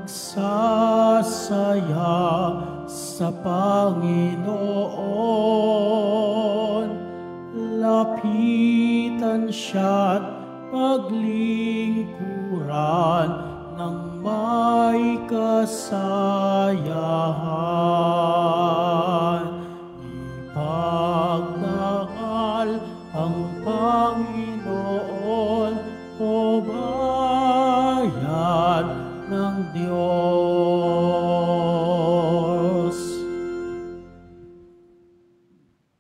magsasaya sa Panginoon. Lapitan siya't paglingkuran ng may kasayahan. Ipagdangal ang Panginoon, o bayan ng Diyos.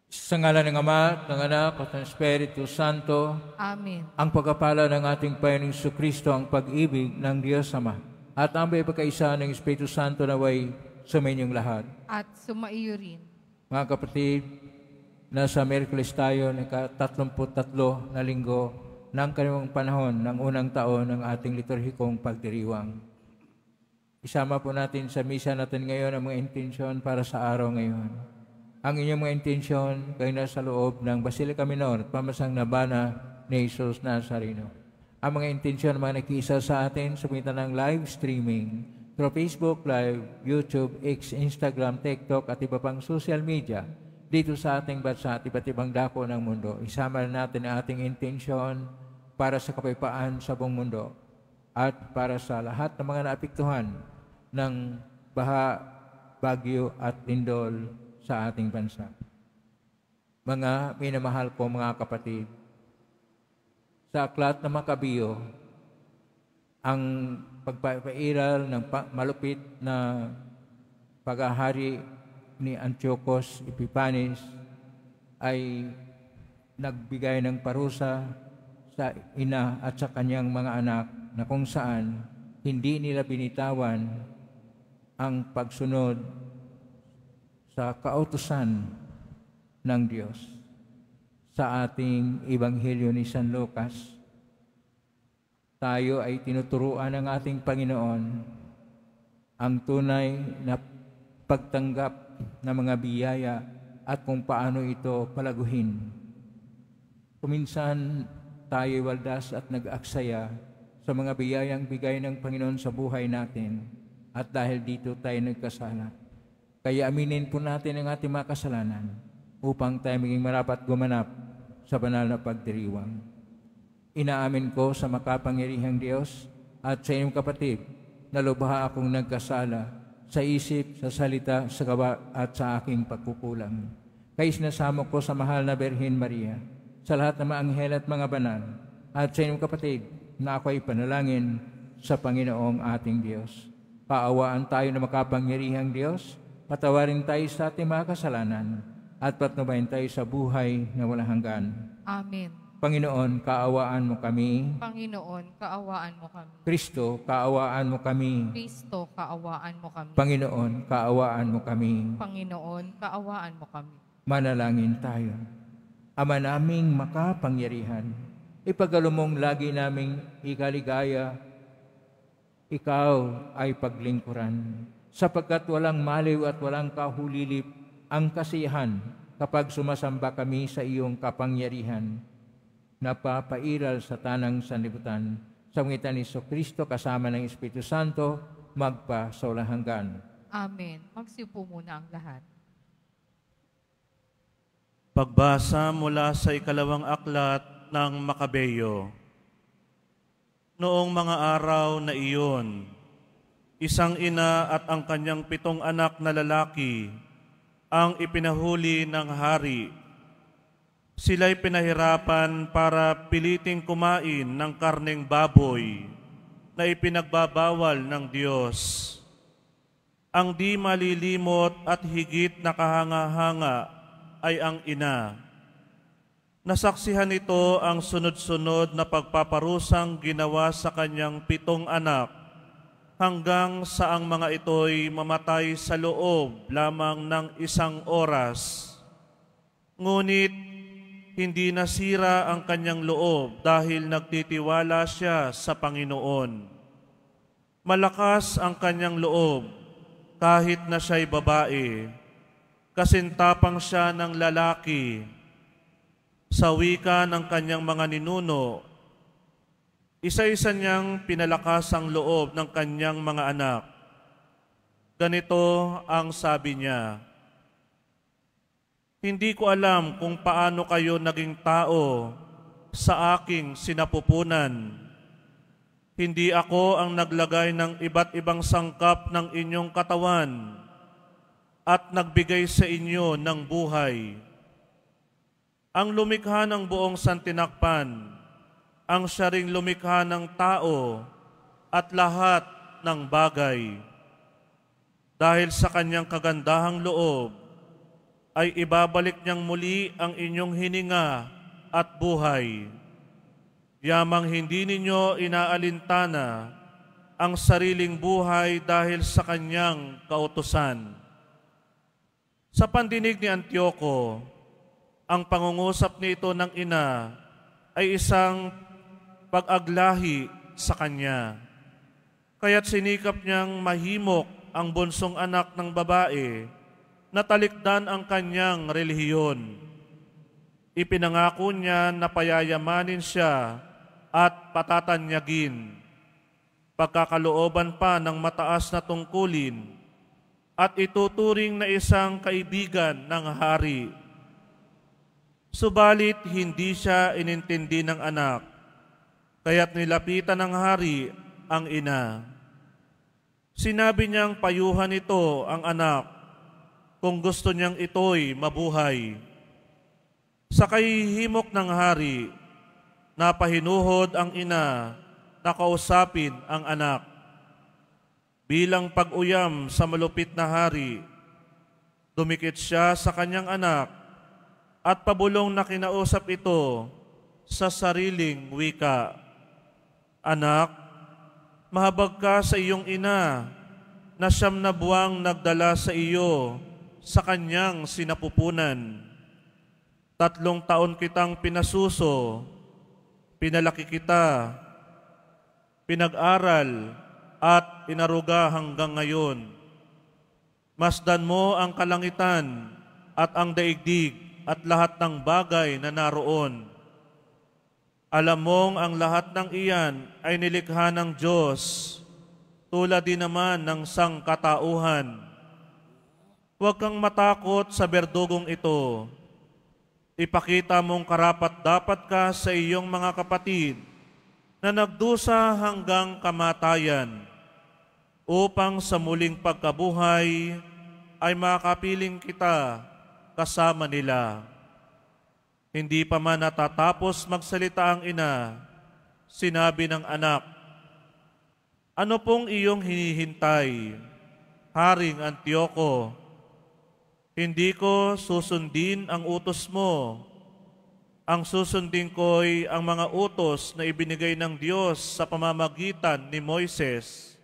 Sa ngalan ng Ama, ng Anak, at ng Espiritu Santo. Amen. Ang pagkapala ng ating Panginoong Jesucristo, ang pag-ibig ng Diyos Ama, at ang pagkakaisa ng Espiritu Santo naway sumainyong lahat. At sumaiyo rin. Mga kapatid, nasa Miyerkules tayo ng 33 na linggo ng kanilang panahon ng unang taon ng ating liturhikong pagdiriwang. Isama po natin sa misa natin ngayon ang mga intensyon para sa araw ngayon. Ang inyong mga intensyon kayo nasa loob ng Basilica Minor, pamasang nabana ni Jesus Nazareno. Ang mga intensyon mga nakiisa sa atin sa pamitan ng live streaming through Facebook Live, YouTube, X, Instagram, TikTok at iba pang social media dito sa ating bansa at iba't ibang dako ng mundo. Isama natin ang ating intensyon para sa kapayapaan sa buong mundo at para sa lahat ng mga naapektuhan ng baha, bagyo at lindol sa ating bansa. Mga minamahal ko mga kapatid, sa aklat ng Makabiyo, ang pagpapairal ng malupit na paghahari ni Antiochus Epiphanes ay nagbigay ng parusa sa ina at sa kanyang mga anak na kung saan hindi nila binitawan ang pagsunod sa kautusan ng Diyos. Sa ating Ebanghelyo ni San Lucas, tayo ay tinuturuan ng ating Panginoon ang tunay na pagtanggap ng mga biyaya at kung paano ito palaguhin. Kuminsan tayo waldas at nag-aksaya sa mga biyayang bigay ng Panginoon sa buhay natin at dahil dito tayo nagkasala. Kaya aminin po natin ang ating mga kasalanan upang tayo maging marapat gumanap sa banal na pagdiriwang. Inaamin ko sa makapangyarihang Diyos at sa inyong kapatid na lubha akong nagkasala sa isip, sa salita, sa gawa at sa aking pagkukulang. Kaya sinasamo ko sa mahal na Birhen Maria, sa lahat ng mga anghel at mga banal, at sa inyong kapatid na ako ay panalangin sa Panginoong ating Diyos. Paawaan tayo na makapangyarihang Diyos, patawarin tayo sa ating mga kasalanan, at patnubayan tayo sa buhay na walang hanggan. Amen. Panginoon, kaawaan mo kami. Panginoon, kaawaan mo kami. Kristo, kaawaan mo kami. Kristo, kaawaan mo kami. Panginoon, kaawaan mo kami. Panginoon, kaawaan mo kami. Manalangin tayo. Ama naming makapangyarihan, ipagalo mong lagi naming ikaligaya, ikaw ay paglingkuran, sapagkat walang maliw at walang kahulilip ang kasiyahan kapag sumasamba kami sa iyong kapangyarihan. Napapairal sa tanang sanlibutan, sa pangitan ni Jesucristo kasama ng Espiritu Santo, magpa sa walang hanggan. Amen. Magsiupo muna ang lahat. Pagbasa mula sa ikalawang aklat ng Makabeyo. Noong mga araw na iyon, isang ina at ang kanyang 7 anak na lalaki ang ipinahuli ng hari. Sila'y pinahirapan para piliting kumain ng karneng baboy na ipinagbabawal ng Diyos. Ang di malilimot at higit na kahanga-hanga ay ang ina. Nasaksihan nito ang sunod-sunod na pagpaparusang ginawa sa kanyang 7 anak hanggang sa ang mga ito'y mamatay sa loob lamang ng 1 oras. Ngunit hindi nasira ang kanyang loob dahil nagtitiwala siya sa Panginoon. Malakas ang kanyang loob kahit na siya'y babae, kasintapang siya ng lalaki. Sa wika ng kanyang mga ninuno, isa-isa niyang pinalakas ang loob ng kanyang mga anak Ganito ang sabi niya, "Hindi ko alam kung paano kayo naging tao sa aking sinapupunan. Hindi ako ang naglagay ng iba't ibang sangkap ng inyong katawan at nagbigay sa inyo ng buhay. Ang lumikha ng buong santinakpan, ang siya ring lumikha ng tao at lahat ng bagay. Dahil sa kanyang kagandahang loob, ay ibabalik niyang muli ang inyong hininga at buhay. Yamang hindi ninyo inaalintana ang sariling buhay dahil sa kanyang kautusan." Sa pandinig ni Antioco, ang pangungusap nito ng ina ay isang pag-aglahi sa kanya. Kaya't sinikap niyang mahimok ang bunsong anak ng babae na talikdan ang kanyang relihiyon. Ipinangako niya na payayamanin siya at patatanyagin, pagkakalooban pa ng mataas na tungkulin, at ituturing na isang kaibigan ng hari. Subalit hindi siya inintindi ng anak, kaya't nilapitan ng hari ang ina. Sinabi niyang payuhan ito ang anak kung gusto niyang ito'y mabuhay. Sa kahihimok ng hari, napahinuhod ang ina na kausapin ang anak. Bilang pag-uyam sa malupit na hari, dumikit siya sa kanyang anak at pabulong na kinausap ito sa sariling wika. "Anak, mahabag ka sa iyong ina na 9 na buwang nagdala sa iyo sa kanyang sinapupunan. 3 taon kitang pinasuso, pinalaki kita, pinag-aral at inaruga hanggang ngayon. Masdan mo ang kalangitan at ang daigdig at lahat ng bagay na naroon. Alam mong ang lahat ng iyan ay nilikha ng Diyos, tulad din naman ng sangkatauhan. Huwag kang matakot sa berdugong ito. Ipakita mong karapat-dapat ka sa iyong mga kapatid na nagdusa hanggang kamatayan, upang sa muling pagkabuhay ay makapiling kita kasama nila." Hindi pa man natatapos magsalita ang ina, sinabi ng anak, "Ano pong iyong hinihintay, Haring Antioco? Hindi ko susundin ang utos mo. Ang susundin ko'y ang mga utos na ibinigay ng Diyos sa pamamagitan ni Moises.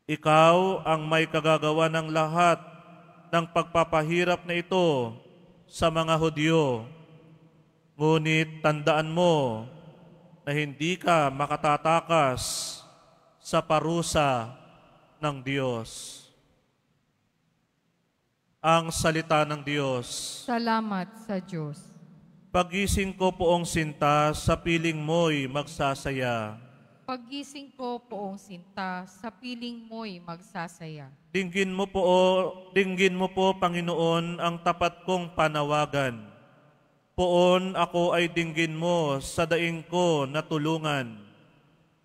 Ikaw ang may kagagawa ng lahat ng pagpapahirap na ito sa mga Hudyo. Ngunit tandaan mo na hindi ka makatatakas sa parusa ng Diyos." Ang salita ng Diyos. Salamat sa Diyos. Pagising ko poong sinta, sa piling mo'y magsasaya. Paggising ko poong sinta, sa piling mo'y magsasaya. Dinggin mo po, Panginoon, ang tapat kong panawagan. Poon ako ay dinggin mo sa daing ko na tulungan.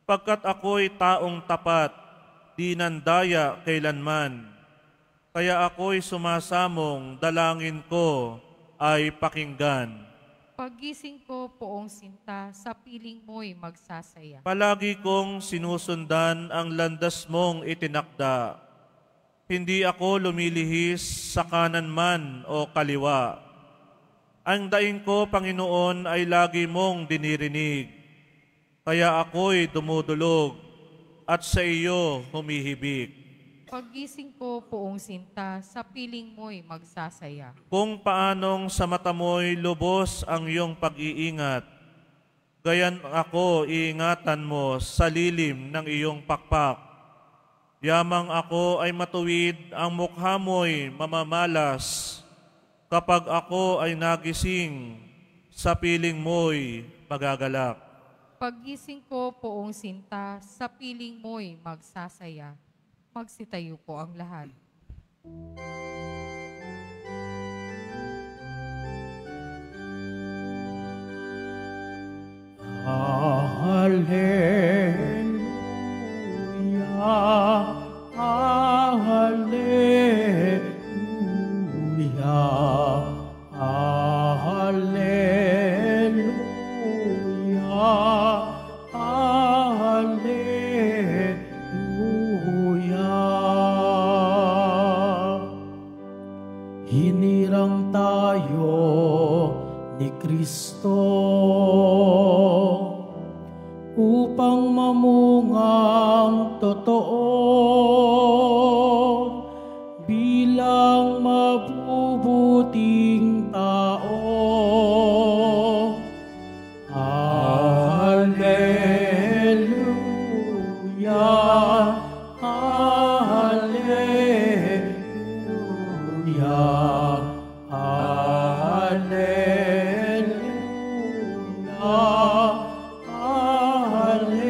Pagkat ako'y taong tapat, di nandaya kailanman. Kaya ako'y sumasamong, dalangin ko ay pakinggan. Paggising ko poong sinta, sa piling mo'y magsasaya. Palagi kong sinusundan ang landas mong itinakda. Hindi ako lumilihis sa kanan man o kaliwa. Ang daing ko, Panginoon, ay lagi mong dinirinig. Kaya ako'y dumudulog at sa iyo humihibik. Paggising ko poong sinta, sa piling mo'y magsasaya. Kung paanong sa mata mo'y lubos ang iyong pag-iingat, gayan ako iingatan mo sa lilim ng iyong pakpak. Yamang ako ay matuwid, ang mukha mo'y mamamalas. Kapag ako ay nagising, sa piling mo'y magagalak. Paggising ko poong sinta, sa piling mo'y magsasaya. Magsitayo po ang lahat. Hallelujah, hallelujah, hallelujah, hallelujah. Hinirang tayo ni Kristo upang mamungang totoo bilang mabubuting tao. Hallelujah, hallelujah, hallelujah. Hallelujah.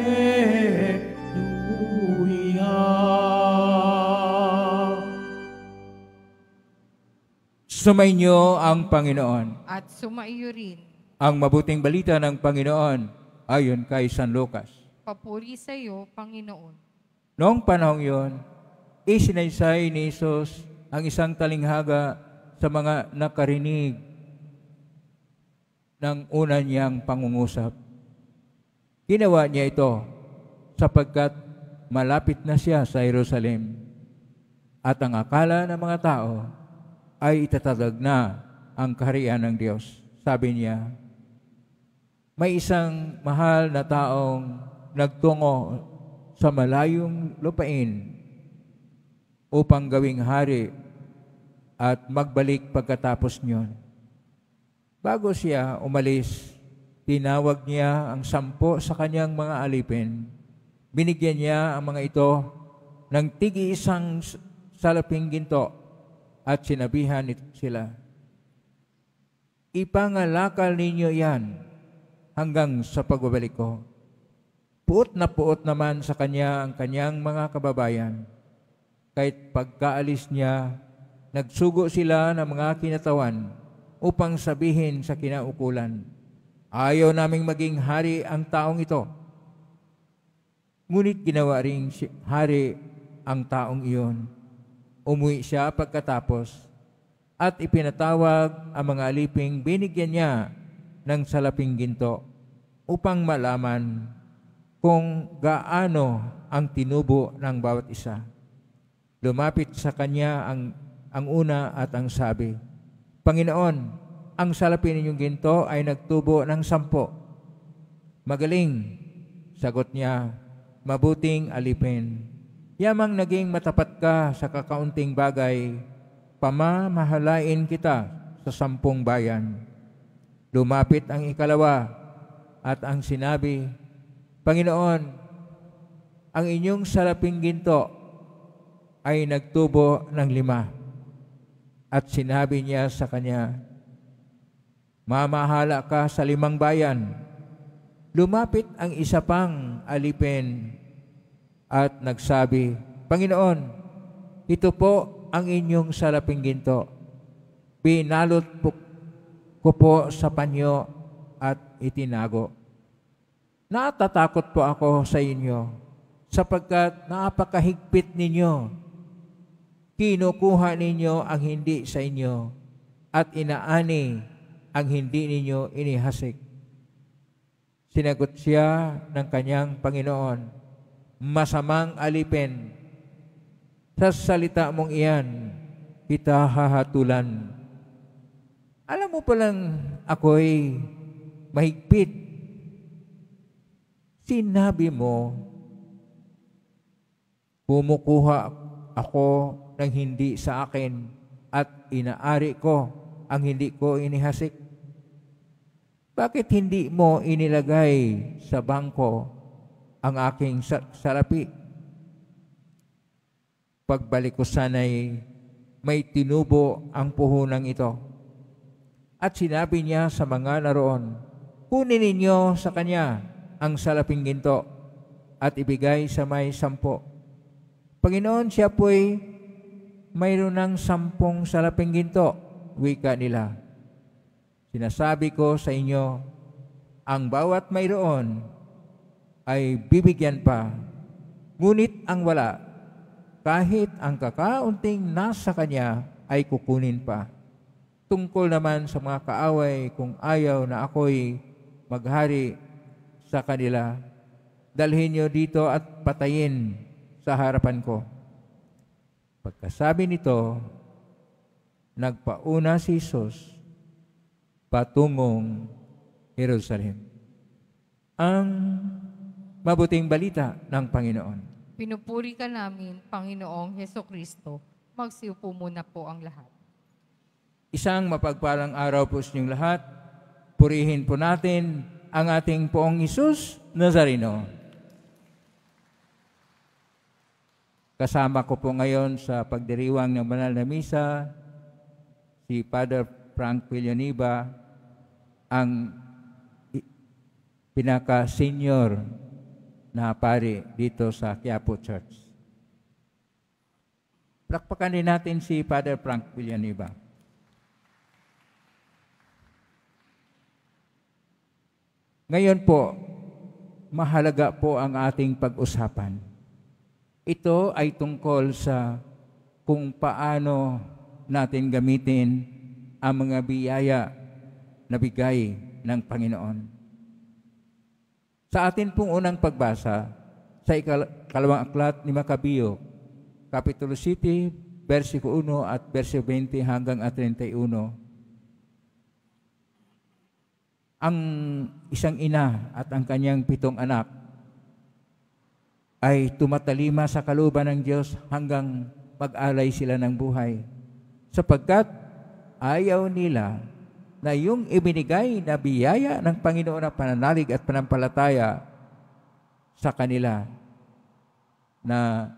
Sumainyo ang Panginoon. At sumaiyo rin. Ang mabuting balita ng Panginoon ayon kay San Lucas. Papuri sa iyo, Panginoon. Noong panahong iyon, isinaysay ni Jesus ang isang talinghaga sa mga nakarinig ng una niyang pangungusap. Ginawa niya ito sapagkat malapit na siya sa Jerusalem at ang akala ng mga tao ay itatagag na ang kaharian ng Diyos. Sabi niya, may isang mahal na taong nagtungo sa malayong lupain upang gawing hari at magbalik pagkatapos niyon. Bago siya umalis, tinawag niya ang 10 sa kanyang mga alipin. Binigyan niya ang mga ito ng tig-iisang salaping ginto at sinabihan sila, ipangalakal ninyo yan hanggang sa pagbabalik ko. Puot na puot naman sa kanya ang kanyang mga kababayan. Kahit pagkaalis niya, nagsugo sila ng mga kinatawan upang sabihin sa kinaukulan, ayaw naming maging hari ang taong ito. Ngunit ginawa ring hari ang taong iyon. Umuwi siya pagkatapos at ipinatawag ang mga aliping binigyan niya ng salaping ginto upang malaman kung gaano ang tinubo ng bawat isa. Lumapit sa kanya ang una at ang sabi, Panginoon, ang salapin ninyong ginto ay nagtubo ng 10. Magaling, sagot niya, mabuting alipin. Yamang naging matapat ka sa kakaunting bagay, pamamahalain kita sa 10 bayan. Lumapit ang ikalawa at ang sinabi, Panginoon, ang inyong salaping ginto ay nagtubo ng 5. At sinabi niya sa kanya, mamahala ka sa 5 bayan. Lumapit ang isa pang alipin at nagsabi, Panginoon, ito po ang inyong salaping ginto. Binalot ko po sa panyo at itinago. Natatakot po ako sa inyo sapagkat napakahigpit ninyo. Kinukuha ninyo ang hindi sa inyo at inaani ang hindi ninyo inihasik. Sinagot siya ng kanyang Panginoon, masamang alipin, sa salita mong iyan, kita hahatulan. Alam mo palang ako'y mahigpit. Sinabi mo, kumukuha ako ng hindi sa akin at inaari ko ang hindi ko inihasik. Bakit hindi mo inilagay sa bangko ang aking salapi? Pagbalik ko sana'y may tinubo ang puhunang ito. At sinabi niya sa mga naroon, kunin ninyo sa kanya ang salaping ginto at ibigay sa may 10. Panginoon, siya po'y mayroon ng 10 salaping ginto, wika nila. Sinasabi ko sa inyo, ang bawat mayroon ay bibigyan pa, ngunit ang wala, kahit ang kakaunting nasa kanya ay kukunin pa. Tungkol naman sa mga kaaway, kung ayaw na ako'y maghari sa kanila, dalhin niyo dito at patayin sa harapan ko. Pagkasabi nito, nagpauna si Jesus patungong Jerusalem. Ang mabuting balita ng Panginoon. Pinupuri ka namin, Panginoong Hesukristo. Magsiupo muna po ang lahat. Isang mapagpalang araw po sa inyong lahat. Purihin po natin ang ating Poong Hesus Nazareno. Kasama ko po ngayon sa pagdiriwang ng banal na misa si Father Frank Villanueva, ang pinaka-senior na pari dito sa Quiapo Church. Plakpakan din natin si Father Frank Villanueva. Ngayon po, mahalaga po ang ating pag-usapan. Ito ay tungkol sa kung paano natin gamitin ang mga biyaya na bigay ng Panginoon. Sa atin pong unang pagbasa, sa ikalawang aklat ni Makabeo, Kapitulo 7, versikulo 1 at versikulo 20 hanggang 31, ang isang ina at ang kanyang 7 anak ay tumatalima sa kalooban ng Diyos hanggang mag-alay sila ng buhay. Sapagkat ayaw nila na yung ibinigay na biyaya ng Panginoon na pananalig at panampalataya sa kanila na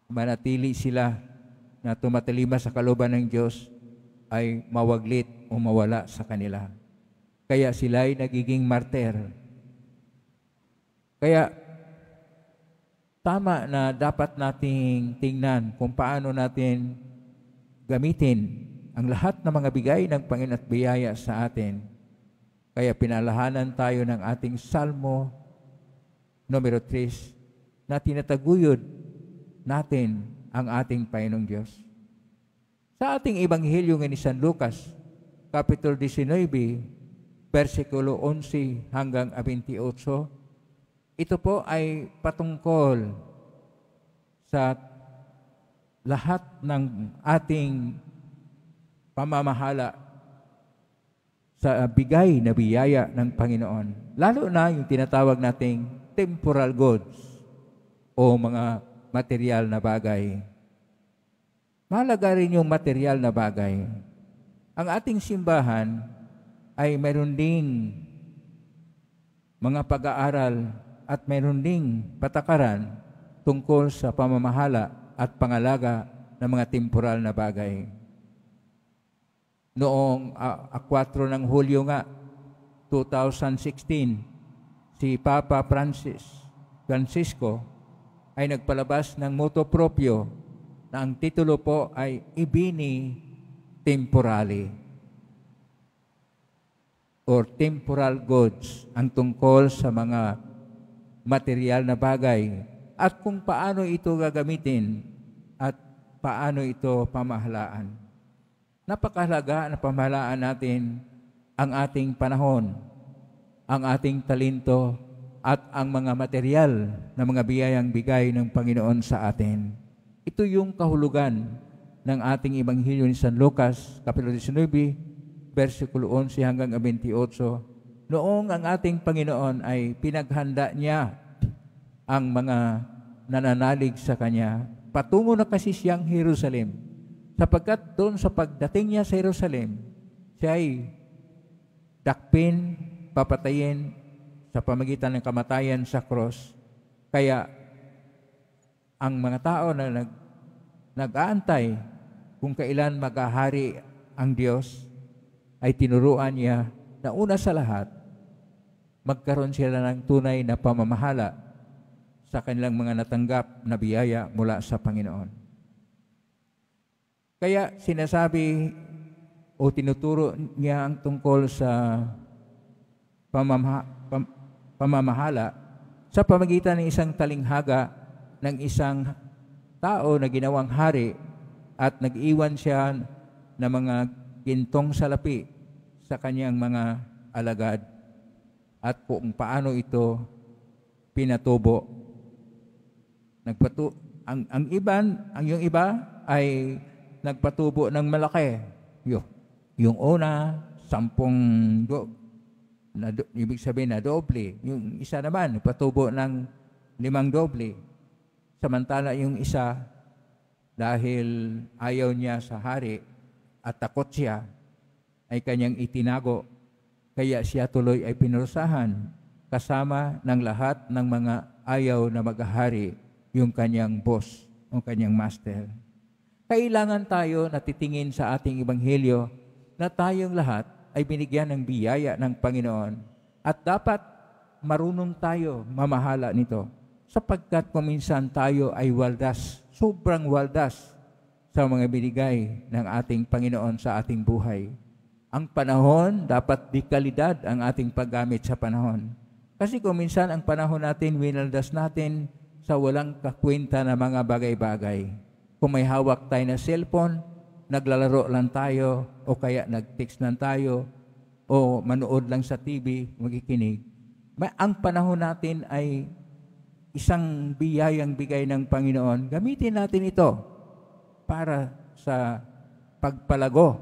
manatili sila na tumatalima sa kalooban ng Diyos ay mawaglit o mawala sa kanila. Kaya sila ay nagiging martir. Kaya tama na dapat nating tingnan kung paano natin gamitin ang lahat ng mga bigay ng Panginoon at biyaya sa atin. Kaya pinalahanan tayo ng ating Salmo numero 3 na tinataguyod natin ang ating Panginoong Diyos. Sa ating Ebanghelyo ni San Lucas, Kapitulo 19, versikulo 11 hanggang 28, ito po ay patungkol sa lahat ng ating pamamahala sa bigay na biyaya ng Panginoon. Lalo na yung tinatawag nating temporal goods o mga material na bagay. Mahalaga rin yung material na bagay. Ang ating simbahan ay mayroon ding mga pag-aaral at mayroon ding patakaran tungkol sa pamamahala at pangalaga ng mga temporal na bagay. Noong 4 ng Hulyo nga, 2016, si Papa Francisco ay nagpalabas ng motu proprio na ang titulo po ay Ibini Temporali or temporal goods, ang tungkol sa mga material na bagay at kung paano ito gagamitin at paano ito pamahalaan. Napakahalaga na pamahalaan natin ang ating panahon, ang ating talento at ang mga material na mga biyayang bigay ng Panginoon sa atin. Ito yung kahulugan ng ating Ebanghelyo ni San Lucas, Kapitulo 19, versikulo 11 hanggang 28, noong ang ating Panginoon ay pinaghanda niya ang mga nananalig sa Kanya. Patungo na kasi siyang Jerusalem, sapagkat doon sa pagdating niya sa Jerusalem, siya ay dakpin, papatayin sa pamagitan ng kamatayan sa cross. Kaya ang mga tao na nag-aantay kung kailan maghahari ang Diyos, ay tinuruan niya na una sa lahat, magkaroon sila ng tunay na pamamahala sa kanilang mga natanggap na biyaya mula sa Panginoon. Kaya sinasabi o tinuturo niya ang tungkol sa pamamahala sa pamagitan ng isang talinghaga ng isang tao na ginawang hari at nag-iwan siya ng mga gintong salapi sa kanyang mga alagad at kung paano ito pinatubo. Yung iba ay nagpatubo ng malaki. Yung una, 10 ibig sabihin na doble. Yung isa naman, nagpatubo ng 5 doble. Samantala yung isa, dahil ayaw niya sa hari at takot siya, ay kanyang itinago. Kaya siya tuloy ay pinurusahan kasama ng lahat ng mga ayaw na maghahari, yung kanyang boss, yung kanyang master. Kailangan tayo na titingin sa ating ebanghelyo na tayong lahat ay binigyan ng biyaya ng Panginoon at dapat marunong tayo mamahala nito sapagkat kuminsan tayo ay waldas, sobrang waldas sa mga binigay ng ating Panginoon sa ating buhay. Ang panahon, dapat di kalidad ang ating paggamit sa panahon. Kasi kuminsan ang panahon natin, winaldas natin sa walang kakwenta na mga bagay-bagay. Kung may hawak tayo na cellphone, naglalaro lang tayo o kaya nag-text lang tayo o manood lang sa TV, magikinig. Ang panahon natin ay isang biyayang bigay ng Panginoon. Gamitin natin ito para sa pagpalago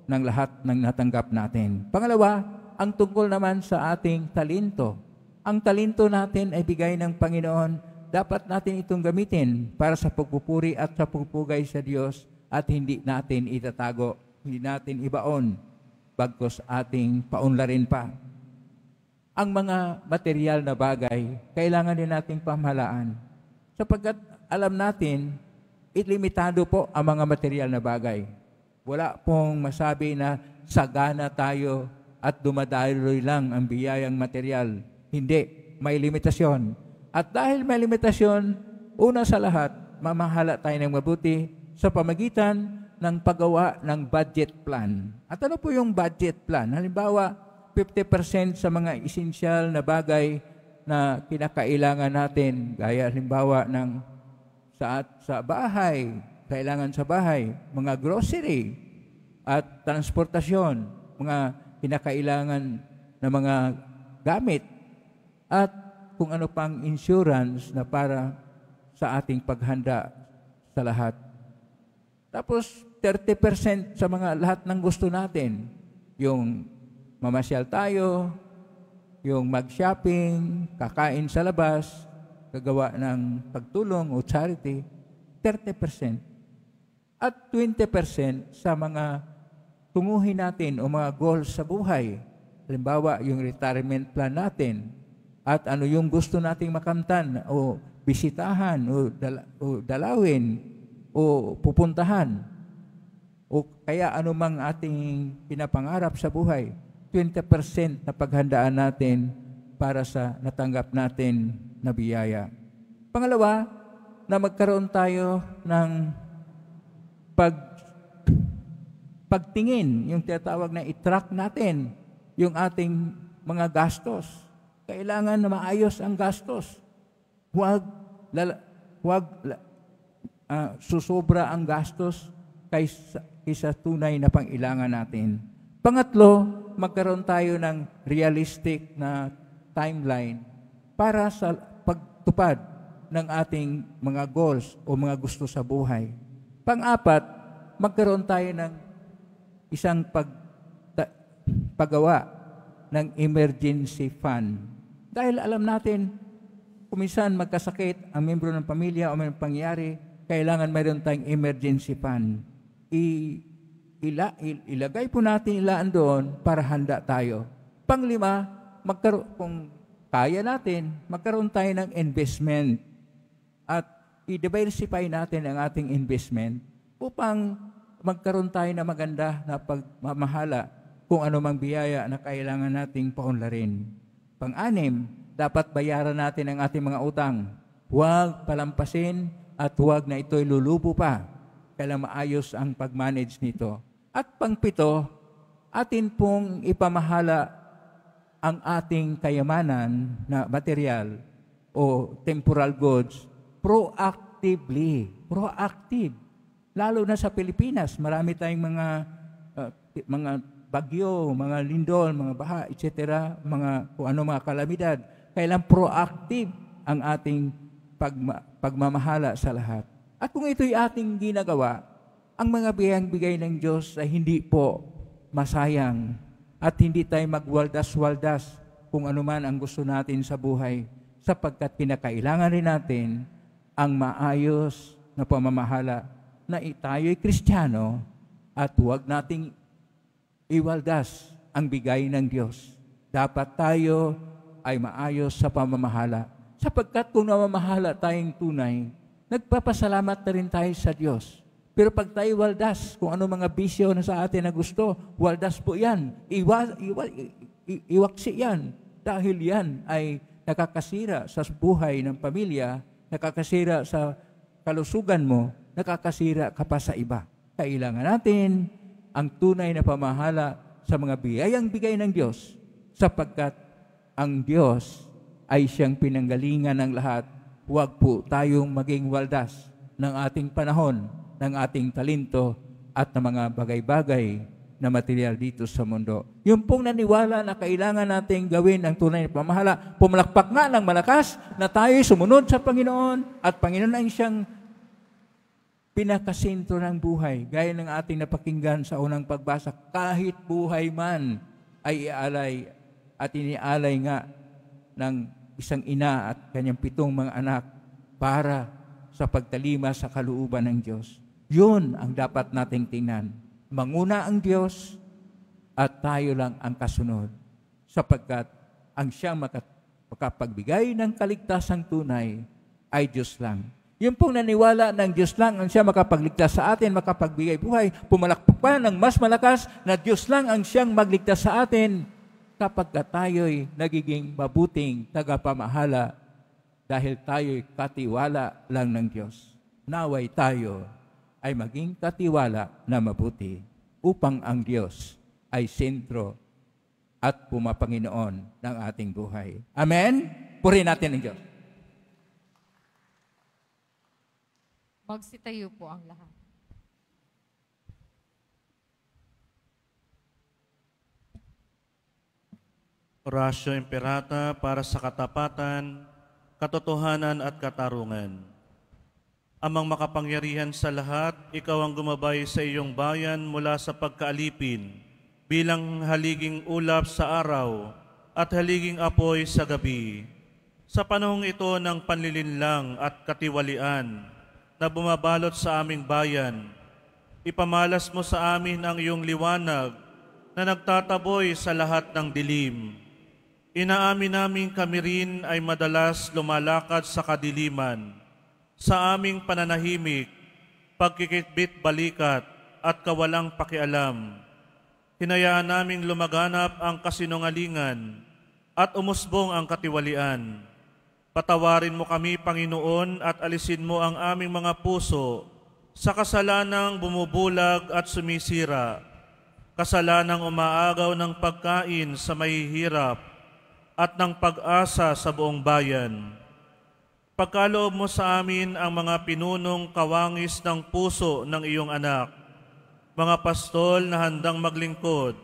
ng lahat ng natanggap natin. Pangalawa, ang tungkol naman sa ating talento. Ang talento natin ay bigay ng Panginoon. Dapat natin itong gamitin para sa pagpupuri at sa pagpugay sa Diyos at hindi natin itatago, hindi natin ibaon, bagkus ating paunlarin pa. Ang mga material na bagay, kailangan din nating pamahalaan. Sapagkat alam natin, ilimitado po ang mga material na bagay. Wala pong masabi na sagana tayo at dumadaloy lang ang biyayang material. Hindi, may limitasyon. At dahil may limitasyon, una sa lahat, mamahala tayo ng mabuti sa pamagitan ng paggawa ng budget plan. At ano po yung budget plan? Halimbawa, 50% sa mga esensyal na bagay na kinakailangan natin, gaya halimbawa ng sa bahay, kailangan sa bahay, mga grocery at transportasyon, mga kinakailangan na mga gamit, at kung ano pang insurance na para sa ating paghanda sa lahat. Tapos 30% sa mga lahat ng gusto natin, yung mamasyal tayo, yung mag-shopping, kakain sa labas, gagawa ng pagtulong o charity, 30%. At 20% sa mga tunguhin natin o mga goals sa buhay. Halimbawa, yung retirement plan natin, at ano yung gusto nating makamtan o bisitahan o dalawin o pupuntahan o kaya anumang ating pinapangarap sa buhay, 20% na paghandaan natin para sa natanggap natin na biyaya. Pangalawa, na magkaroon tayo ng pagtingin, yung tinatawag na i-track natin yung ating mga gastos. Kailangan na maayos ang gastos. Huwag susobra ang gastos kaysa tunay na pangailangan natin. Pangatlo, magkaroon tayo ng realistic na timeline para sa pagtupad ng ating mga goals o mga gusto sa buhay. Pang-apat, magkaroon tayo ng isang paggawa ng emergency fund. Dahil alam natin, kuminsan magkasakit ang membro ng pamilya o may pangyayari, kailangan mayroon tayong emergency fund. Ilagay po natin ilaan doon para handa tayo. Panglima, kung kaya natin, magkaroon tayo ng investment at i-diversify natin ang ating investment upang magkaroon tayo na maganda na pagmamahala kung anumang biyaya na kailangan nating paunlarin. Pang-anim, dapat bayaran natin ang ating mga utang. huwag palampasin at huwag na ito'y lulubo pa. Kailangan maayos ang pag-manage nito. At pangpito, atin pong ipamahala ang ating kayamanan na material o temporal goods proactively. Proactive. Lalo na sa Pilipinas, marami tayong mga bagyo, mga lindol, mga baha, etc., mga kalamidad. Kailangan proactive ang ating pagmamahala sa lahat. At kung ito'y ating ginagawa, ang mga biyang-bigay ng Diyos ay hindi po masayang at hindi tayo magwaldas-waldas kung ano man ang gusto natin sa buhay, sapagkat kinakailangan rin natin ang maayos na pamamahala na tayo'y Kristiyano at huwag nating iwaldas ang bigay ng Diyos. Dapat tayo ay maayos sa pamamahala. Sapagkat kung namamahala tayong tunay, nagpapasalamat na rin tayo sa Diyos. Pero pag tayo waldas, kung ano mga bisyo na sa atin na gusto, waldas po yan. Iwaksi yan. Dahil yan ay nakakasira sa buhay ng pamilya, nakakasira sa kalusugan mo, nakakasira ka pa sa iba. Kailangan natin ang tunay na pamahala sa mga biyayang bigay ng Diyos, sapagkat ang Diyos ay siyang pinanggalingan ng lahat. Huwag po tayong maging waldas ng ating panahon, ng ating talento at ng mga bagay-bagay na material dito sa mundo. Yung pong naniwala na kailangan nating gawin ang tunay na pamahala, pumalakpak nga ng malakas na tayo sumunod sa Panginoon at Panginoon ay siyang pinakasinto ng buhay. Gaya ng ating napakinggan sa unang pagbasa, kahit buhay man ay ialay at inialay nga ng isang ina at kanyang 7 mga anak para sa pagtalima sa kalooban ng Diyos. Yun ang dapat nating tingnan. Manguna ang Diyos at tayo lang ang kasunod, sapagkat ang siyang makapagbigay ng kaligtasang tunay ay Diyos lang. Yung pong naniwala ng Diyos lang ang siya makapagligtas sa atin, makapagbigay buhay, pumalakpak pa ng mas malakas na Diyos lang ang siyang magligtas sa atin kapag tayo'y nagiging mabuting tagapamahala dahil tayo'y katiwala lang ng Diyos. Naway tayo ay maging katiwala na mabuti upang ang Diyos ay sentro at pumapanginoon ng ating buhay. Amen? Purihin natin ang Diyos. Magsitayo po ang lahat. Oratio Imperata para sa katapatan, katotohanan at katarungan. Amang makapangyarihan sa lahat, ikaw ang gumabay sa iyong bayan mula sa pagkaalipin bilang haliging ulap sa araw at haliging apoy sa gabi. Sa panahong ito ng panlilinlang at katiwalian na bumabalot sa aming bayan, ipamalas mo sa amin ang iyong liwanag na nagtataboy sa lahat ng dilim. Inaamin namin kami rin ay madalas lumalakad sa kadiliman, sa aming pananahimik, pagkikitbit balikat at kawalang pakialam. Hinayaan naming lumaganap ang kasinungalingan at umusbong ang katiwalian. Patawarin mo kami, Panginoon, at alisin mo ang aming mga puso sa kasalanang bumubulag at sumisira, kasalanang umaagaw ng pagkain sa mahihirap at ng pag-asa sa buong bayan. Pagkaloob mo sa amin ang mga pinunong kawangis ng puso ng iyong anak, mga pastol na handang maglingkod,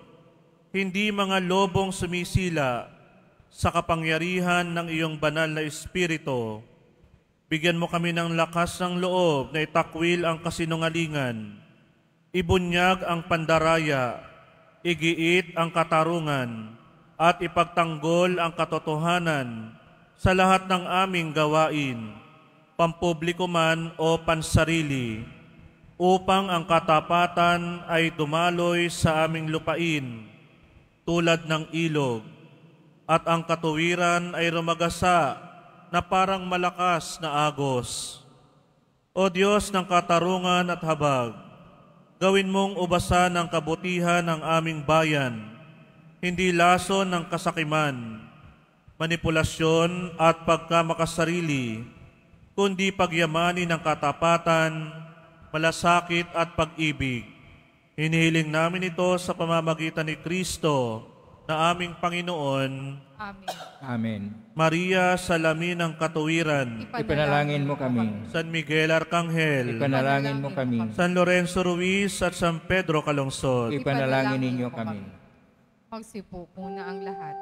hindi mga lobong sumisila sa kapangyarihan ng iyong banal na Espiritu. Bigyan mo kami ng lakas ng loob na itakwil ang kasinungalingan, ibunyag ang pandaraya, igiit ang katarungan, at ipagtanggol ang katotohanan sa lahat ng aming gawain, pampubliko man o pansarili, upang ang katapatan ay dumaloy sa aming lupain tulad ng ilog, at ang katuwiran ay rumagasa na parang malakas na agos. O Diyos ng katarungan at habag, gawin mong ubasan ng kabutihan ng aming bayan, hindi lason ng kasakiman, manipulasyon at pagkamakasarili, kundi pagyamanin ng katapatan, malasakit at pag-ibig. Hinihiling namin ito sa pamamagitan ni Kristo na aming Panginoon. Amen. Amen. Maria, salamin ng katuwiran. Ipanalangin mo kami. San Miguel Arcangel. Ipanalangin mo kami. San Lorenzo Ruiz at San Pedro Calungsod. Ipanalangin ninyo kami. Magsipo muna ang lahat.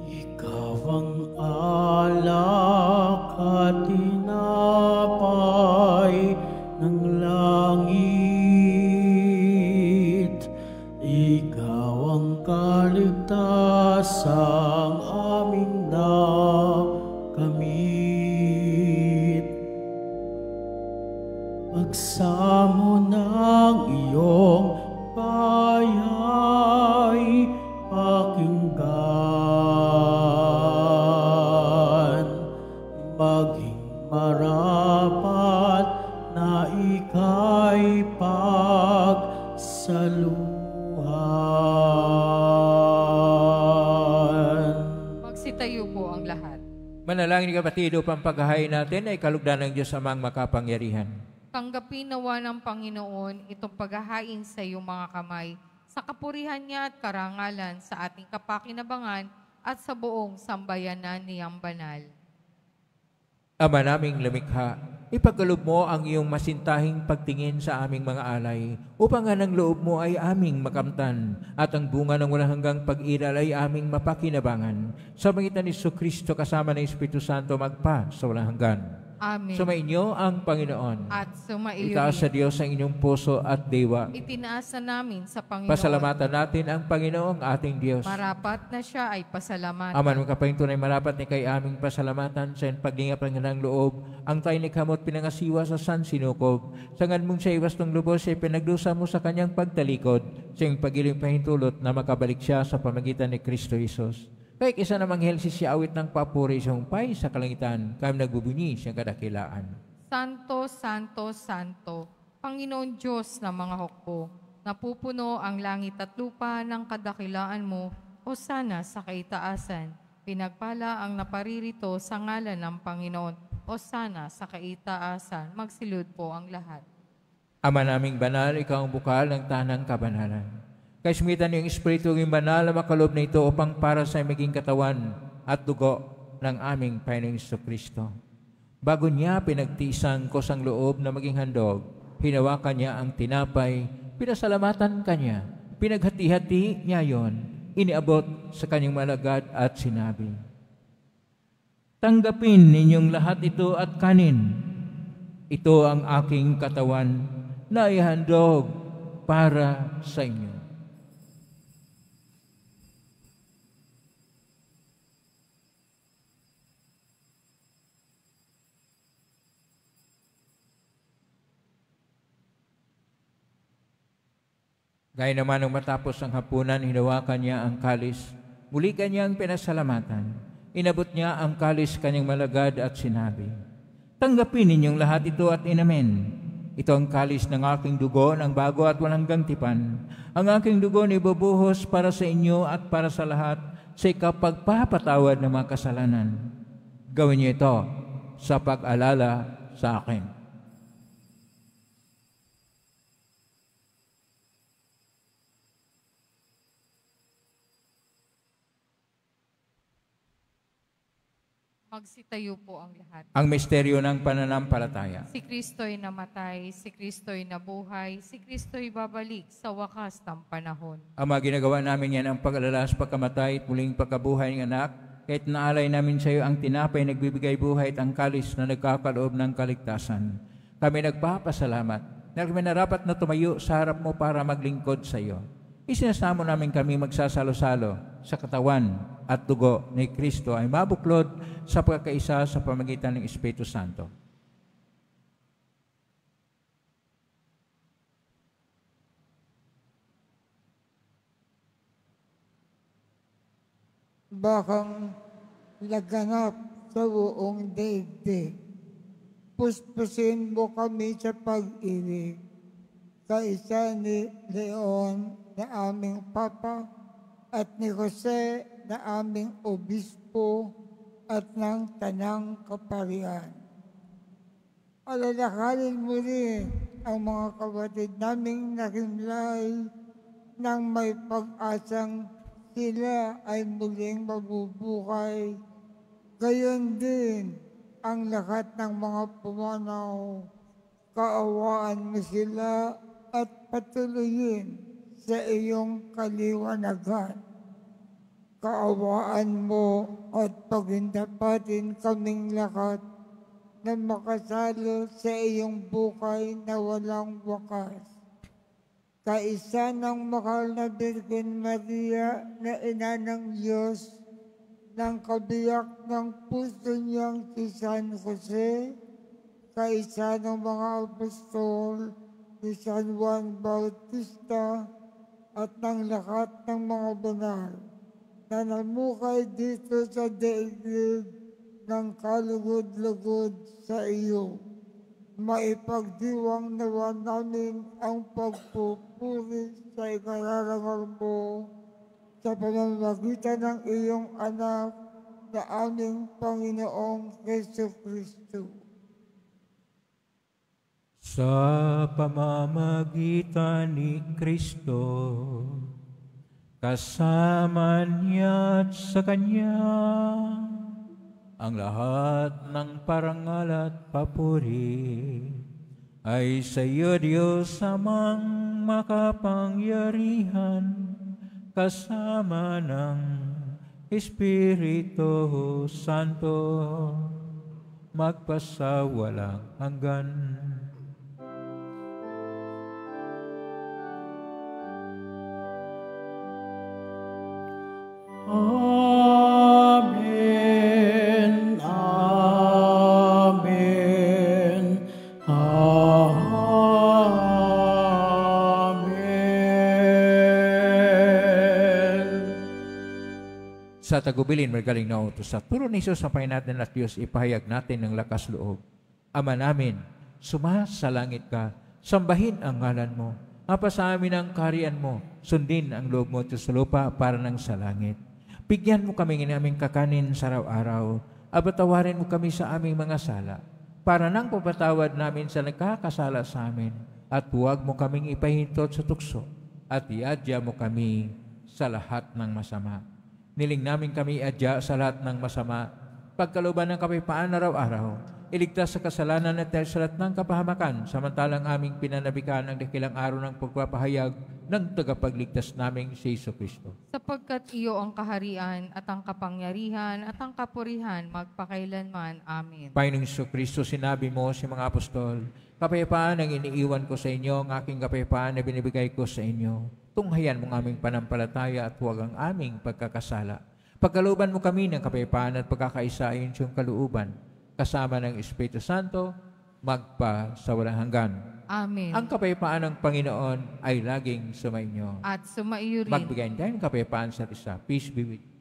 Ikaw ang alak at tinapay ng langit. Ikaw ang kaligtasang aming nakamit. Pagsamo ng iyong bayay, pakinggan, maging marapat na ika'y pagsaluhan. Magsitayo po ang lahat. Manalangin kapatid upang paghahain natin ay kalugdan ng Diyos amang makapangyarihan. Tanggapin nawa ng Panginoon itong paghahain sa iyong mga kamay, sa kapurihan niya at karangalan sa ating kapakinabangan at sa buong sambayanan niyang banal. Ama naming lumikha, ipagkaloob mo ang iyong masintahing pagtingin sa aming mga alay, upang nga ng loob mo ay aming makamtan, at ang bunga ng walang hanggang pag-iral ay aming mapakinabangan. Sa magitan ni Jesucristo kasama ng Espiritu Santo magpa sa walang hanggan. Amen. Sumainyo ang Panginoon. At sumaiyo Itaas sa rin. Diyos ang inyong puso at diwa. Itinaasa namin sa Panginoon. Pasalamatan natin ang Panginoong ating Diyos. Marapat na siya ay pasalamatan. Aman mo kapayong tunay marapat ni kay aming pasalamatan sa paglingap ng ng loob, ang tayo ni kamot pinangasiwa sa San Sinukob. Sangan mong siya iwas ng lubos ay pinagdusa mo sa kanyang pagtalikod, siyang pagiling pahintulot na makabalik siya sa pamagitan ni Kristo Jesus. Kaya isa namang helsi siya awit ng papuri sa humpay sa kalangitan, kami nagbubunyi siyang kadakilaan. Santo, Santo, Santo, Panginoon Diyos ng mga hukbo, napupuno ang langit at lupa ng kadakilaan mo, o sana sa kaitaasan. Pinagpala ang naparirito sa ngalan ng Panginoon, o sana sa kaitaasan. Magsilud po ang lahat. Ama naming banal, ikaw ang bukal ng tanang kabanalan. Kaismitan yung Espiritu ng banal na makalob na ito upang para sa maging katawan at dugo ng aming Panginoong Jesucristo. Bago niya pinagtisang kusang loob na maging handog, hinawakan niya ang tinapay, pinasalamatan kanya, pinaghati-hati niya yon, iniabot sa kanyang malagad at sinabi, "Tanggapin ninyong lahat ito at kanin. Ito ang aking katawan na ihandog para sa inyo." Gaya naman nung matapos ang hapunan, hinawakan niya ang kalis. Muli kanyang pinasalamatan. Inabot niya ang kalis kanyang malagad at sinabi, "Tanggapin ninyong lahat ito at inamen. Ito ang kalis ng aking dugo ng bago at walang hanggang tipan. Ang aking dugo na ibubuhos para sa inyo at para sa lahat sa ikapagpapatawad ng mga kasalanan. Gawin niyo ito sa pag-alala sa akin." Magsitayo po ang lahat. Ang misteryo ng pananampalataya. Si Kristo'y namatay, si Kristo'y nabuhay, si Kristo'y babalik sa wakas ng panahon. Ama, ginagawa namin yan ang pag-alala sa pagkamatay at muling pagkabuhay ng anak, kahit naalay namin sa iyo ang tinapay nagbibigay buhay at ang kalis na nagkakaloob ng kaligtasan. Kami nagpapasalamat na kami narapat na tumayo sa harap mo para maglingkod sa iyo. Isinasamo namin kami magsasalo-salo sa katawan at dugo ni Kristo ay mabuklod sa pagkakaisa sa pamagitan ng Espiritu Santo. bakang laganap sa buong daigdig. Puspusin mo kami sa pag-ibig, kaisa ni Leon na aming Papa at ni Jose na aming Obispo at ng Tanang Kaparian. Alalahanin mo rin ang mga kapatid naming nakimlay nang may pag-asang sila ay muling mabubuhay. Gayon din ang lahat ng mga pumanaw. Kaawaan mo sila at patuloyin sa iyong kaliwanagan. Kaawaan mo at pagindapatin kaming lahat na makasalo sa iyong buhay na walang wakas. Kaisa ng mahal na Birhen Maria na ina ng Diyos, ng kabiyak ng puso niyang si San Jose, kaisa ng mga apostol, ni San Juan Bautista, at ng lahat ng mga banal na namukay dito sa daigdig ng kalugod-lugod sa iyo. Maipagdiwang nawa namin ang pagpupuri sa ikararangal mo sa pamamagitan ng iyong anak na aming Panginoong Jesucristo. Sa pamamagitan ni Kristo, kasama niya at sa Kanya, ang lahat ng parangal at papuri ay sa iyo, Diyos amang makapangyarihan, kasama ng Espiritu Santo, magpasawalang hanggan. Amen. Amen. Amen. Sa tagubilin, magaling na utos. Sa turo ni Jesus, sampayin natin at Diyos, ipahayag natin ng lakas loob. Ama namin, sumasalangit ka, sambahin ang ngalan mo. Apa sa amin ang kaharian mo, sundin ang loob mo sa lupa para ng sa langit. Bigyan mo kami ng aming kakanin sa araw-araw, abatawarin mo kami sa aming mga sala, para nang papatawad namin sa nagkakasala sa amin, at huwag mo kaming ipahintot sa tukso, at iadya mo kami sa lahat ng masama. Niling namin kami iadya sa lahat ng masama, pagkalooban ng kapayapaan araw-araw, iligtas sa kasalanan at sa lahat ng kapahamakan, samantalang aming pinanabikan ang dakilang araw ng pagpapahayag ng tagapagligtas naming si Jesucristo. Sapagkat iyo ang kaharian at ang kapangyarihan at ang kapurihan magpakailanman. Amen. Panginoong Jesucristo, sinabi mo sa mga apostol, kapayapaan ang iniiwan ko sa inyo, ang aking kapayapaan na binibigay ko sa inyo. Tunghayan mo ang aming panampalataya at huwag ang aming pagkakasala. Pagkalooban mo kami ng kapayapaan at pagkakaisa ayon sa iyong kalooban, kasama ng Espiritu Santo, magpa sa walang hanggan. Amen. Ang kapayapaan ng Panginoon ay laging sumainyo. At sumaiyo rin. Magbigay tayo ng kapayapaan sa isa. Peace be with you.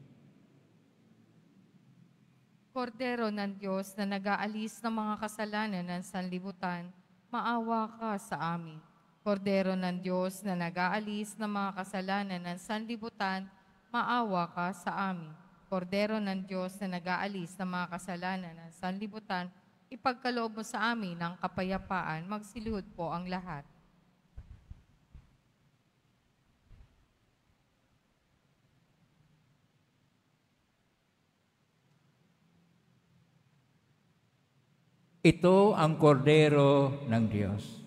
Kordero ng Diyos na nag-aalis ng mga kasalanan ng sanlibutan, maawa ka sa amin. Kordero ng Diyos na nag-aalis ng mga kasalanan ng sanlibutan, maawa ka sa amin. Kordero ng Diyos na nag-aalis ng mga kasalanan ng sanlibutan, ipagkaloob mo sa amin ang kapayapaan, magsilihod po ang lahat. Ito ang kordero ng Diyos.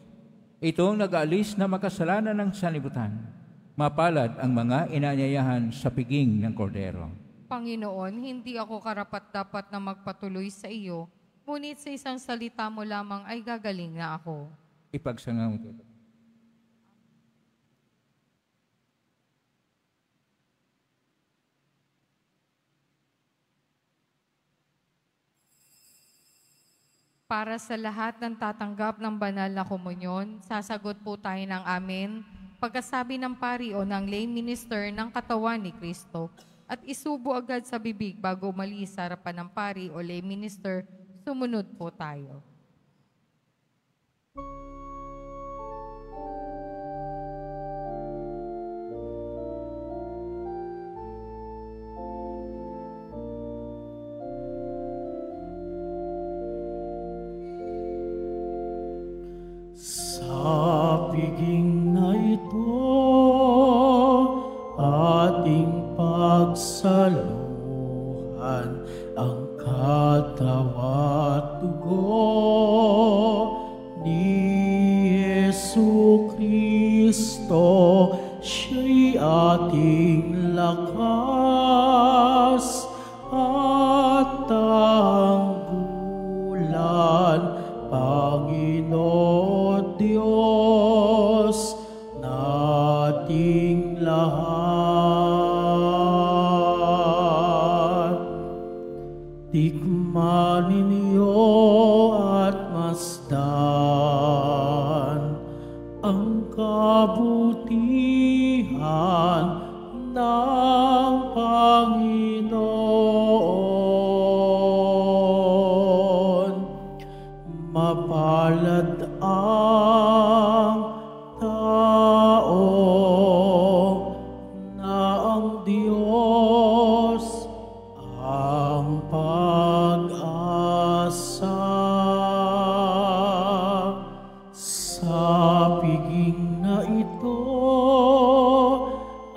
Ito ang nag-aalis na makasalanan ng sanlibutan. Mapalad ang mga inanyayahan sa piging ng kordero. Panginoon, hindi ako karapat-dapat na magpatuloy sa iyo, ngunit sa isang salita mo lamang ay gagaling na ako. Ipagsangam ko. Para sa lahat ng tatanggap ng banal na komunyon, sasagot po tayo ng amen. Pagkasabi ng pari o ng lay minister ng katawan ni Kristo, at isubo agad sa bibig bago umalis sa harapan ng pari o lay minister. Sumunod po tayo. Sa piging na ito, ating pagsaluhan ang katawan at dugo ni Jesu Kristo. Siya'y ating lakas at tanggulan, Panginoon Diyos nating lahat. Tikman ninyo at masdan ang kabutihan ng Panginoon. Mapalad ang tao na ang Diyos ang pag-asa. Sa piging na ito,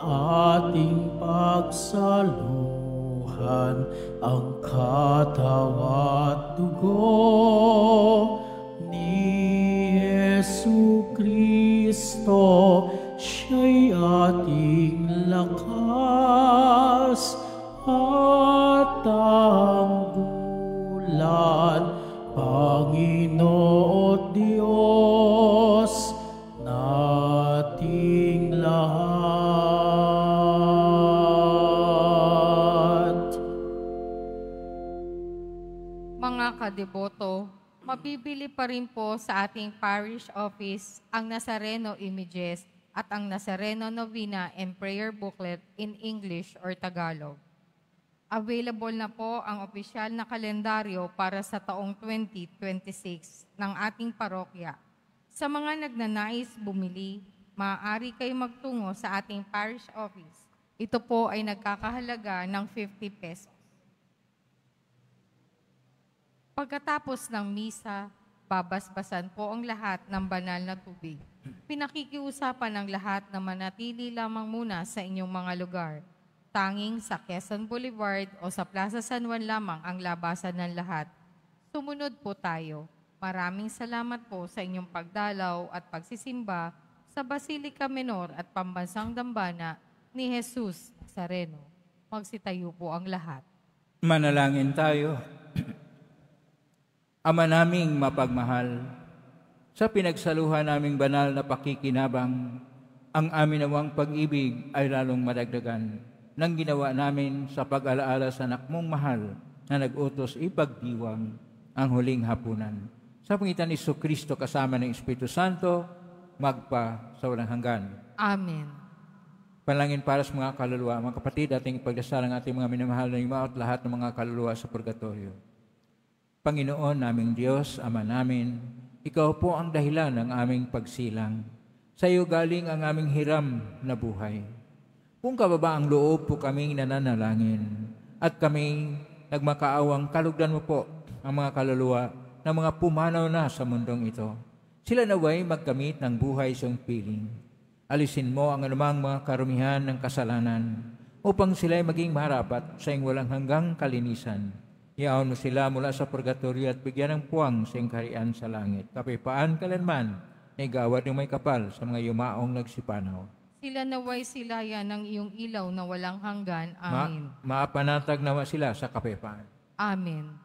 ating pagsaluhan ang katawan at dugo ni Jesu Kristo. Siya'y ating lakas at tanggulan, Panginoon Diyos nating lahat. Mga kadeboto, mabibili pa rin po sa ating parish office ang Nazareno images at ang Nazareno Novena and Prayer Booklet in English or Tagalog. Available na po ang opisyal na kalendaryo para sa taong 2026 ng ating parokya. Sa mga nagnanais bumili, maaari kayo magtungo sa ating parish office. Ito po ay nagkakahalaga ng 50 pesos. Pagkatapos ng misa, babasbasan po ang lahat ng banal na tubig. Pinakikiusapan ng lahat na manatili lamang muna sa inyong mga lugar. Tanging sa Quezon Boulevard o sa Plaza San Juan lamang ang labasan ng lahat. Sumunod po tayo. Maraming salamat po sa inyong pagdalaw at pagsisimba sa Basilica Menor at Pambansang Dambana ni Jesus Nazareno. Magsitayo po ang lahat. Manalangin tayo. Ama naming mapagmahal, sa pinagsaluhan naming banal na pakikinabang, ang amin nawang pag-ibig ay lalong madagdagan nang ginawa namin sa pag-alaala sa anak mong mahal na nag-utos ipagdiwang ang huling hapunan. Sa pangitan ni Jesucristo kasama ng Espiritu Santo, magpa sa walang hanggan. Amen. Panalangin para sa mga kaluluwa. Mga kapatid, ating ipagdasal ang ating mga minamahal na imaot lahat ng mga kaluluwa sa purgatorio. Panginoon naming Diyos, Ama namin, Ikaw po ang dahilan ng aming pagsilang. Sa iyo galing ang aming hiram na buhay. Kung kababaang loob po kaming nananalangin at kami nagmakaawang kalugdan mo po ang mga kaluluwa ng mga pumanaw na sa mundong ito. Sila naway magkamit ng buhay sa iyong piling. Alisin mo ang anumang mga karumihan ng kasalanan upang sila'y maging maharapat sa iyong walang hanggang kalinisan. Iyaon mo sila mula sa purgatorio at bigyan ng puwang sa iyong kaharian sa langit. Kapayapaan kalanman na igawad ng may kapal sa mga yumaong nagsipanaw. Sila naway silayan ng iyong ilaw na walang hanggan. Amen. Maapanatag nawa sila sa kapayapaan. Amen.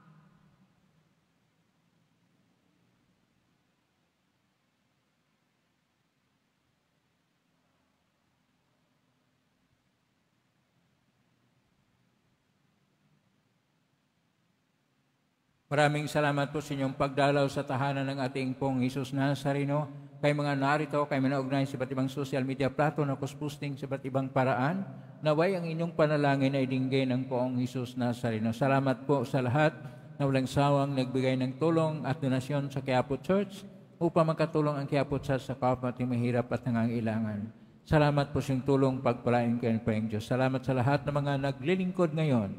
Maraming salamat po sa inyong pagdalaw sa tahanan ng ating pong Jesus Nazareno. kay mga narito, kay mga naugnay sa iba't ibang social media platform na posting sa iba't ibang paraan, naway ang inyong panalangin ay dinggay ng Poong Hesus Nazareno. Salamat po sa lahat na walang sawang nagbigay ng tulong at donasyon sa Quiapo Church upang makatulong ang Quiapo Church sa kapwa nating mahirap at nangangailangan. Salamat po sa tulong, pagpalain kayo ng Panginoon Diyos. Salamat sa lahat ng mga naglilingkod ngayon,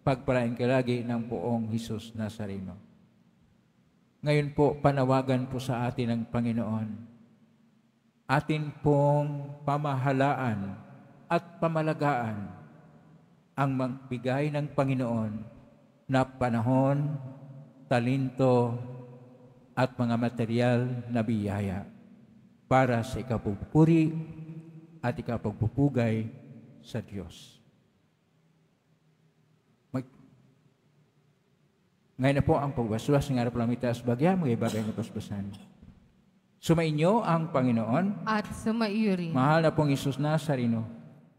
pagpalain kayo lagi ng Poong Hesus Nazareno. Ngayon po, panawagan po sa atin ng Panginoon. Atin pong pamahalaan at pamalagaan ang magbigay ng Panginoon na panahon, talento, at mga material na biyaya para sa ikapupuri at ikapagpupugay sa Diyos. Ngayon na po ang pagbaswas ng harap lang itaas bagya, magibagay na pasbasan. Sumainyo ang Panginoon At sumaiyo rin. mahal na pong Hesus Nazareno,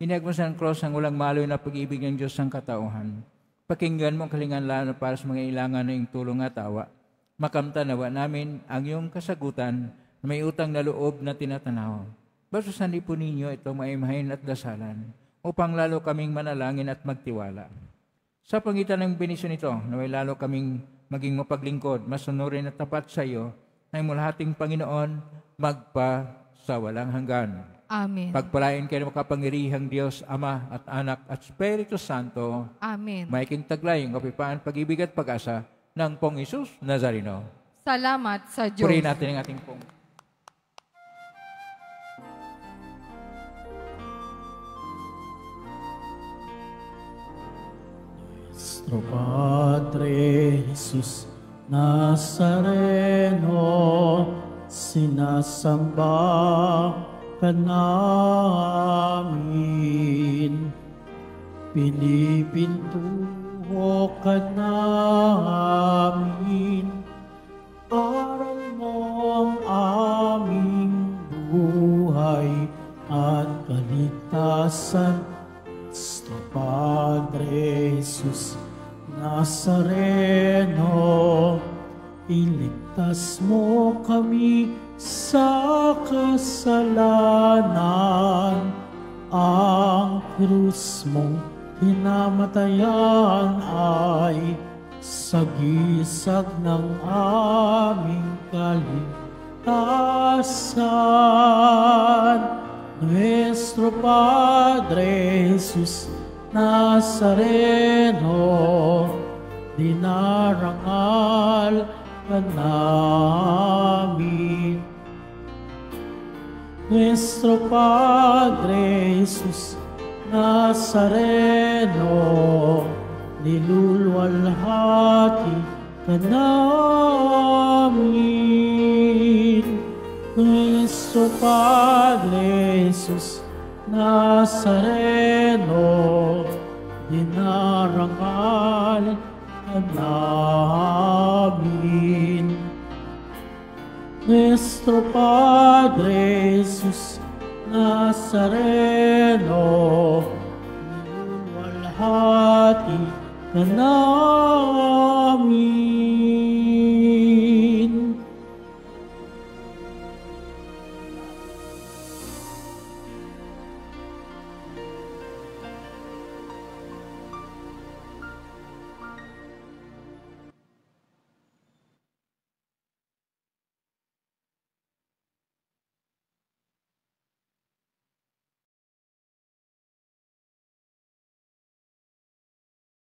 inagmas ng cross ang walang maloy na pag-ibig ng Diyos ang katauhan. Pakinggan mo ang kalingan lalo para sa mga ilangan na iyong tulong at awa. Makamtanawa namin ang iyong kasagutan na may utang na loob na tinatanaw. Basusan po ninyo itong maimahin at dasalan upang lalo kaming manalangin at magtiwala. Sa pangitan ng benisyon nito, naway lalo kaming maging mapaglingkod, masunurin at tapat sa iyo, na mulahating Panginoon magpa sa walang hanggan. Amen. Pagpalain kayo ng makapangyarihang Diyos, Ama at Anak at Espiritu Santo, Amen. maiking taglay ang kapayapaan, pag-ibig at pag-asa ng Pong Hesus Nazareno. Salamat sa Diyos. Purihin natin ang ating Pong. Nuestro Padre Jesus Nazareno, sinasamba ka namin, pinipintuho ka namin, aral mo ang aming buhay at kaligtasan. Nuestro Padre Jesus Nazareno, iligtas mo kami sa kasalanan. Ang krus mong hinamatayan ay sagisag ng aming kaligtasan. Nuestro Padre Jesus Nazareno, dinarangal ka namin. Nuestro Padre Jesus Nazareno, niluluwalhati ka namin. Nuestro Padre Jesus Nazareno, dinarangal ka namin. Nuestro Padre Jesus Nazareno, niluluwalhati ka namin.